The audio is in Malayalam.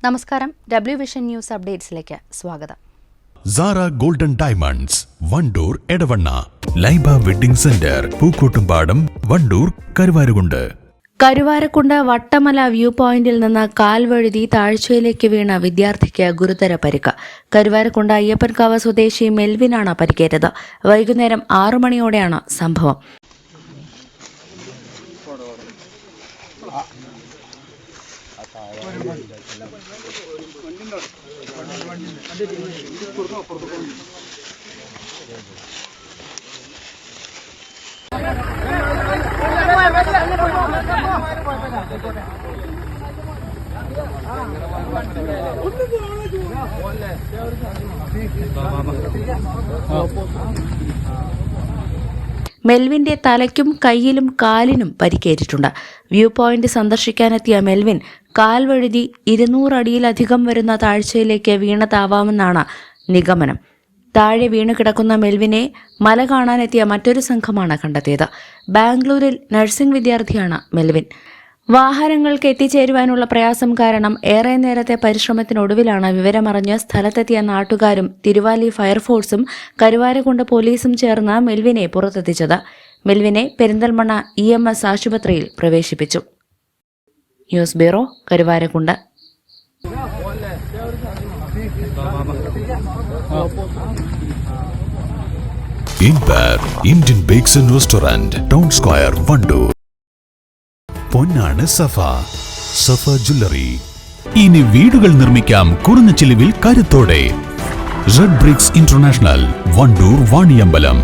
നമസ്കാരം, W വിഷൻ ന്യൂസ് അപ്ഡേറ്റ്സിലേക്ക് സ്വാഗതം. Sara golden diamonds, Wandoor, Edavanna. Laiba wedding centre, Pookkottumpadam, Wandoor, Karuvarakundu. Karuvarakundu Vattamala view പോയിന്റിൽ നിന്ന് കാൽവഴുതി താഴ്ചയിലേക്ക് വീണ വിദ്യാർത്ഥിക്ക് ഗുരുതര പരിക്ക്. കരുവാരക്കുണ്ട് അയ്യപ്പൻകാവ് സ്വദേശി മെൽവിനാണ് പരിക്കേറ്റത്. വൈകുന്നേരം 6 മണിയോടെയാണ് സംഭവം. മെൽവിന്റെ തലയ്ക്കും കൈയിലും കാലിനും പരിക്കേറ്റിട്ടുണ്ട്. വ്യൂ പോയിന്റ് സന്ദർശിക്കാനെത്തിയ മെൽവിൻ കാൽ വഴുതി 200 അടിയിലധികം വരുന്ന താഴ്ചയിലേക്ക് വീണതാവാമെന്നാണ് നിഗമനം. താഴെ വീണു കിടക്കുന്ന മെൽവിനെ മല കാണാനെത്തിയ മറ്റൊരു സംഘമാണ് കണ്ടെത്തിയത്. ബാംഗ്ലൂരിൽ നഴ്സിംഗ് വിദ്യാർത്ഥിയാണ് മെൽവിൻ. വാഹനങ്ങൾക്ക് എത്തിച്ചേരുവാനുള്ള പ്രയാസം കാരണം ഏറെ നേരത്തെ പരിശ്രമത്തിനൊടുവിലാണ് വിവരമറിഞ്ഞ് സ്ഥലത്തെത്തിയ നാട്ടുകാരും തിരുവാലി ഫയർഫോഴ്സും കരുവാരക്കുണ്ട് പോലീസും ചേർന്ന് മെൽവിനെ പുറത്തെത്തിച്ചത്. മെൽവിനെ പെരിന്തൽമണ്ണ EMS ആശുപത്രിയിൽ പ്രവേശിപ്പിച്ചു. News bureau, Karuvarakundu. Indian bakes and restaurant, town square, Wandoor. പൊന്നാണ് സഫ ജ്വല്ലറി. ഇനി വീടുകൾ നിർമ്മിക്കാം കുറഞ്ഞ ചിലവിൽ കരുത്തോടെ. Red bricks international, Wandoor, Vaniyambalam.